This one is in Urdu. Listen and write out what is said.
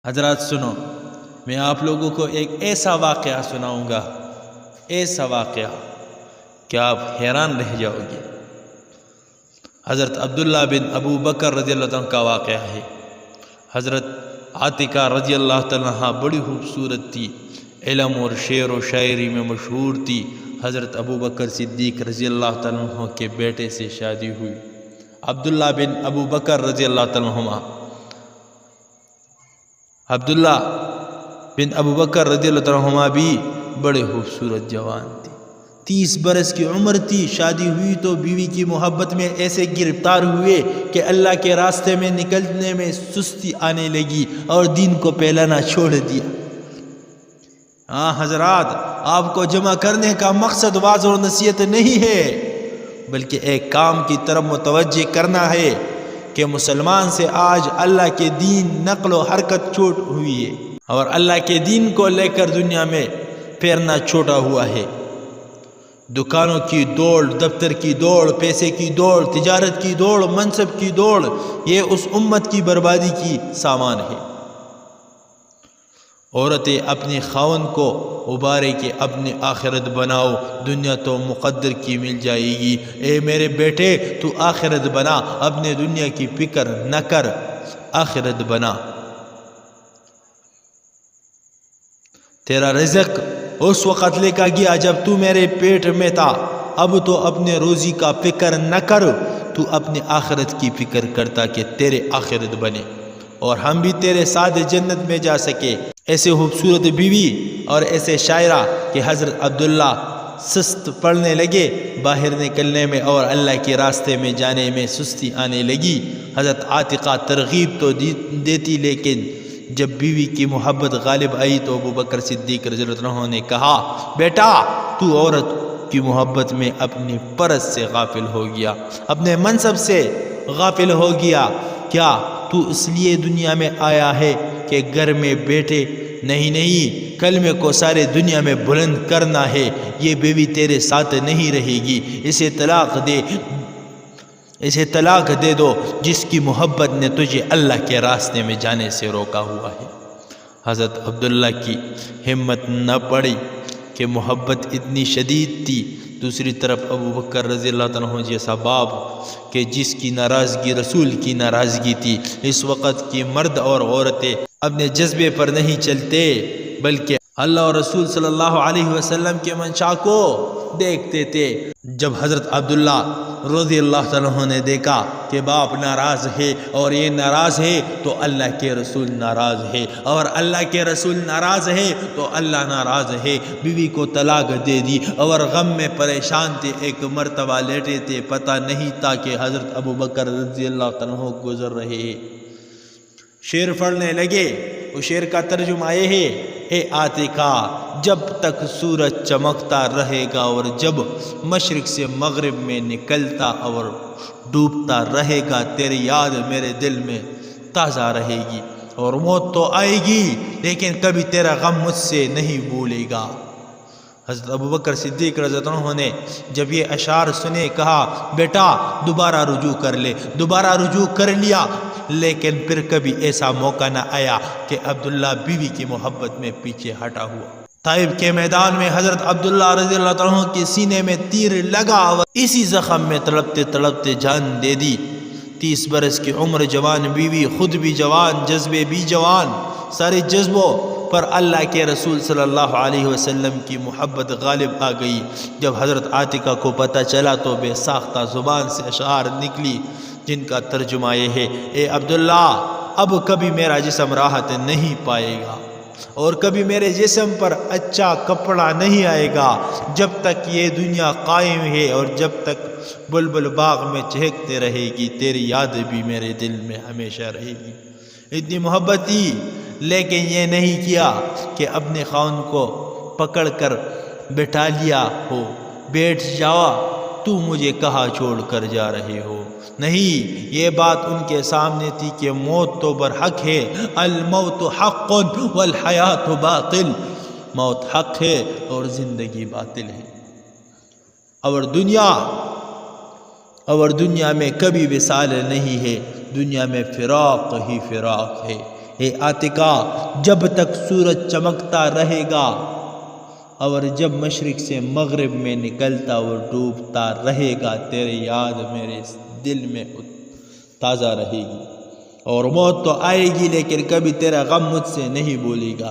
حضرات سنو، میں آپ لوگوں کو ایک ایسا واقعہ سناؤں گا، ایسا واقعہ کہ آپ حیران رہ جاؤ گے۔ حضرت عبداللہ بن ابو بکر رضی اللہ عنہ کا واقعہ ہے۔ حضرت عاتقہ رضی اللہ عنہ بڑی خوبصورت تھی، علم اور شعر و شاعری میں مشہور تھی۔ حضرت ابو بکر صدیق رضی اللہ عنہ کے بیٹے سے شادی ہوئی، عبداللہ بن ابو بکر رضی اللہ عنہما۔ عبداللہ بن ابو بکر رضی اللہ عنہما بھی بڑے خوبصورت جوان تھے، 30 برس کی عمر تھی۔ شادی ہوئی تو بیوی کی محبت میں ایسے گرفتار ہوئے کہ اللہ کے راستے میں نکلنے میں سستی آنے لگی اور دین کو پھیلانا چھوڑ دیا۔ ہاں حضرات، آپ کو جمع کرنے کا مقصد واعظ اور نصیحت نہیں ہے، بلکہ ایک کام کی طرف متوجہ کرنا ہے کہ مسلمان سے آج اللہ کے دین نقل و حرکت چھوٹ ہوئی ہے اور اللہ کے دین کو لے کر دنیا میں پھیرنا چھوٹا ہوا ہے۔ دکانوں کی دوڑ، دفتر کی دوڑ، پیسے کی دوڑ، تجارت کی دوڑ، منصب کی دوڑ، یہ اس امت کی بربادی کی سامان ہے۔ عورتیں اپنے خاوند کو ابارے کہ اپنی آخرت بناؤ، دنیا تو مقدر کی مل جائے گی۔ اے میرے بیٹے، تو آخرت بنا، اپنے دنیا کی فکر نہ کر، آخرت بنا۔ تیرا رزق اس وقت لکھا گیا جب تو میرے پیٹ میں تھا، اب تو اپنے روزی کا فکر نہ کر، تو اپنے آخرت کی فکر کرتا کہ تیرے آخرت بنے اور ہم بھی تیرے ساتھ جنت میں جا سکے۔ ایسے خوبصورت بیوی اور ایسے شاعرہ کہ حضرت عبداللہ سست پڑنے لگے باہر نکلنے میں اور اللہ کے راستے میں جانے میں سستی آنے لگی۔ حضرت عاتقہ ترغیب تو دیتی، لیکن جب بیوی کی محبت غالب آئی تو ابو بکر صدیق رضی اللہ عنہ نے کہا، بیٹا تو عورت کی محبت میں اپنی پرست سے غافل ہو گیا، اپنے منصب سے غافل ہو گیا۔ کیا تو اس لیے دنیا میں آیا ہے کہ گھر میں بیٹھے؟ نہیں، کلمے کو سارے دنیا میں بلند کرنا ہے۔ یہ بیوی تیرے ساتھ نہیں رہے گی، اسے طلاق دے دو، جس کی محبت نے تجھے اللہ کے راستے میں جانے سے روکا ہوا ہے۔ حضرت عبداللہ کی ہمت نہ پڑی کہ محبت اتنی شدید تھی۔ دوسری طرف ابو بکر رضی اللہ عنہ جیسا باپ کہ جس کی ناراضگی رسول کی ناراضگی تھی۔ اس وقت کی مرد اور عورتیں اپنے جذبے پر نہیں چلتے، بلکہ اللہ اور رسول صلی اللہ علیہ وسلم کے منشا کو دیکھتے تھے۔ جب حضرت عبداللہ رضی اللہ عنہ نے دیکھا کہ باپ ناراض ہے اور یہ ناراض ہے تو اللہ کے رسول ناراض ہے، اور اللہ کے رسول ناراض ہے تو اللہ ناراض ہے، بیوی کو طلاق دے دی اور غم میں پریشان تھے۔ ایک مرتبہ لیٹے تھے، پتہ نہیں تھا کہ حضرت ابو بکر رضی اللہ عنہ گزر رہے ہیں۔ شعر پڑھنے لگے، اس شعر کا ترجمہ یہ ہے، اے عاتقہ، جب تک سورج چمکتا رہے گا اور جب مشرق سے مغرب میں نکلتا اور ڈوبتا رہے گا، تیری یاد میرے دل میں تازہ رہے گی، اور موت تو آئے گی لیکن کبھی تیرا غم مجھ سے نہیں بھولے گا۔ حضرت ابو بکر صدیق رضی اللہ عنہ نے جب یہ اشعار سنے کہا، بیٹا دوبارہ رجوع کر لے۔ دوبارہ رجوع کر لیا، لیکن پھر کبھی ایسا موقع نہ آیا کہ عبداللہ بیوی کی محبت میں پیچھے ہٹا ہوا۔ طائف کے میدان میں حضرت عبداللہ رضی اللہ عنہ کے سینے میں تیر لگا اور اسی زخم میں تڑپتے تڑپتے جان دے دی۔ 30 برس کی عمر، جوان بیوی، خود بھی جوان، جذبے بھی جوان، سارے جذبوں پر اللہ کے رسول صلی اللہ علیہ وسلم کی محبت غالب آ گئی۔ جب حضرت عاتقہ کو پتہ چلا تو بے ساختہ زبان سے اشعار نکلی جن کا ترجمہ یہ ہے، اے عبداللہ، اب کبھی میرا جسم راحت نہیں پائے گا اور کبھی میرے جسم پر اچھا کپڑا نہیں آئے گا، جب تک یہ دنیا قائم ہے اور جب تک بلبل باغ میں چہکتے رہے گی، تیری یاد بھی میرے دل میں ہمیشہ رہے گی۔ اتنی محبت تھی، لیکن یہ نہیں کیا کہ اپنے خاوند کو پکڑ کر بٹھا لیا ہو، بیٹھ جاؤ، تو مجھے کہاں چھوڑ کر جا رہے ہو۔ نہیں، یہ بات ان کے سامنے تھی کہ موت تو برحق ہے، الموت حق والحیات باطل، موت حق ہے اور زندگی باطل ہے، اور دنیا میں کبھی وصال نہیں ہے، دنیا میں فراق ہی فراق ہے۔ اے عاتقہ جب تک سورج چمکتا رہے گا اور جب مشرق سے مغرب میں نکلتا اور ڈوبتا رہے گا تیری یاد میرے دل میں تازہ رہے گی، اور موت تو آئے گی لیکن کبھی تیرا غم مجھ سے نہیں بھولے گا۔